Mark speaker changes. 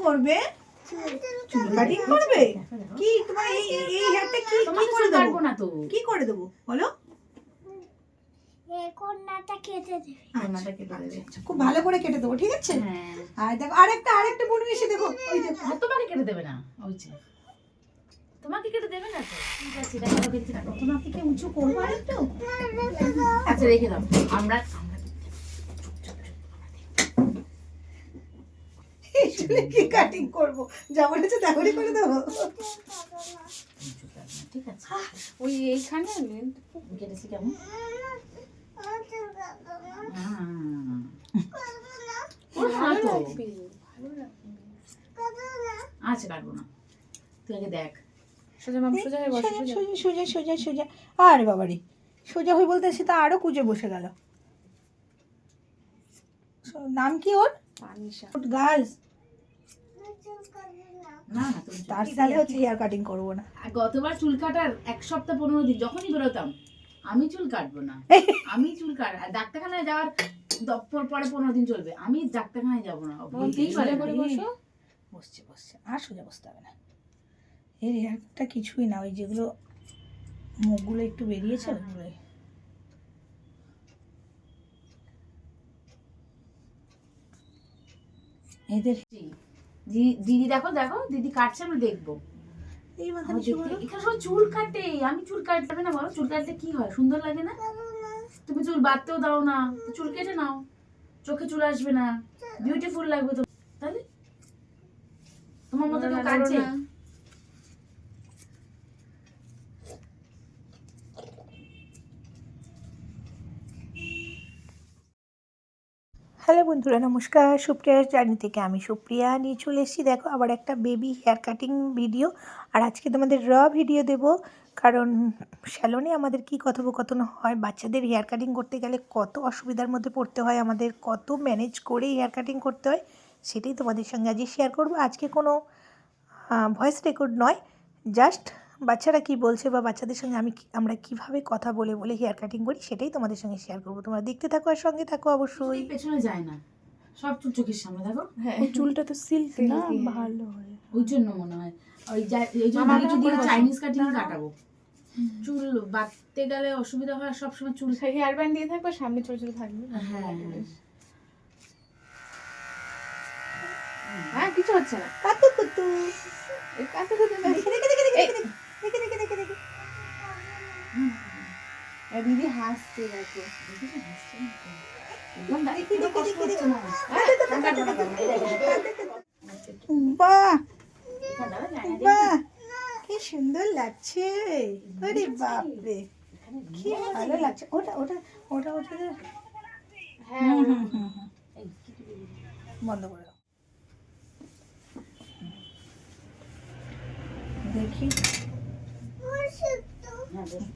Speaker 1: করবে? চুল কাটিং করবে? কি তোমার এই হেয়ারটা কি করে দেবো না তো? কি করে দেবো বলো?
Speaker 2: কোনটা কেটে দেবে?
Speaker 1: কোনটা কেটে দেবে? খুব ভালো করে কেটে দেবো, ঠিক আছে? হ্যাঁ। আর দেখো আরেকটা বোন এসে দেখো, ওই দেখো।
Speaker 3: তোমাকে কেটে দেবে না, ওই যে তোমাকে কেটে দেবে না তো। ঠিক আছে, দেখো দেখছি না।
Speaker 1: তোমাকে কি উঁচু করবো আরেকটু?
Speaker 3: আচ্ছা রেখে দাও। আমরা
Speaker 1: চুলে কি কাটিং করবো? যা বলেছে তেমনই করে দেবো।
Speaker 3: ঠিক আছে, ওই এইখানে কেটেছি কেমন? আচ্ছা কাটবো না, তুই আগে দেখ।
Speaker 1: সোজা হয়ে বসো, সোজা। আরে বাবারে, সোজা হয়ে বলতে সে তো আরো কুঁজে বসে গেল। নাম কি ওর?
Speaker 3: পানিশা
Speaker 1: গার্লস।
Speaker 3: না
Speaker 1: তার সালে হচ্ছে হেয়ার কাটিং করবো না।
Speaker 3: গতবার চুল কাটার 1 সপ্তাহ 15 দিন যখনই বেরোতাম, আমি চুল কাটবো না, আমি চুল কাট ডাক্তারখানায় যাওয়ার পরে 15 দিন চলবে, আমি ডাক্তারখানায় যাবো না।
Speaker 1: বসছে আর সোজা বসতে হবে না। এর হেয়ারটা কিছুই না, ওই যেগুলো মুখগুলো একটু বেরিয়েছে ওগুলোই। এদের
Speaker 3: দিদি দেখো দিদি কাটছে, আমরা দেখবো। এখানে সব চুল কাটে, আমি চুল কাটলে না বলো? চুল কাটলে কি হয়, সুন্দর লাগে না? তুমি চুল বাঁধতেও দাও না, চুল কেটে নাও, চোখে চুল আসবে না, বিউটিফুল লাগবে তো। তাহলে তোমার মতো কেউ কাটছে?
Speaker 1: হ্যালো বন্ধুরা, নমস্কার। সুপ্রিয়ার জার্নি থেকে আমি সুপ্রিয়া নিয়ে চলে এসেছি। দেখো আবার একটা বেবি হেয়ার কাটিং ভিডিও। আর আজকে তোমাদের ভিডিও দেব, কারণ স্যালনে আমাদের কি কথোপকথন হয়, বাচ্চাদের হেয়ার কাটিং করতে গেলে কত অসুবিধার মধ্যে পড়তে হয় আমাদের, কত ম্যানেজ করে হেয়ার কাটিং করতে হয়, সেটাই তোমাদের সঙ্গে আজকে শেয়ার করব। আজকে কোনো ভয়েস রেকর্ড নয়, জাস্ট বাচ্চারা কি বলছে বা বাচ্চাদের সঙ্গে আমরা কিভাবে কথা বলে হেয়ার কাটিং করি সেটাই তোমাদের সঙ্গে শেয়ার করবো। তোমরা দেখতে থাকো আর সঙ্গে থাকো অবশ্যই।
Speaker 3: পেছনে যায় না, সব চুল চোখের সামনে। দেখো
Speaker 1: চুলটা তো সিল্ক না, ভালো হয়
Speaker 3: ওই জন্য মনে হয়। ওই জন্য যদি চাইনিজ কাটিং কাটাবো, চুল বাঁধতে গেলে অসুবিধা হয়, সবসময় চুল
Speaker 2: হেয়ার ব্যান্ড দিয়ে থাকবে, সামনে ছোট ছোট থাকবে। হ্যাঁ কিছু হচ্ছে না। দিদি হাসছে, দেখো
Speaker 1: বাহ বাহ, কি সুন্দর লাগছে। আরে বাপরে, কি ভালো লাগছে। ওটা বন্ধ করে দাও, দেখি।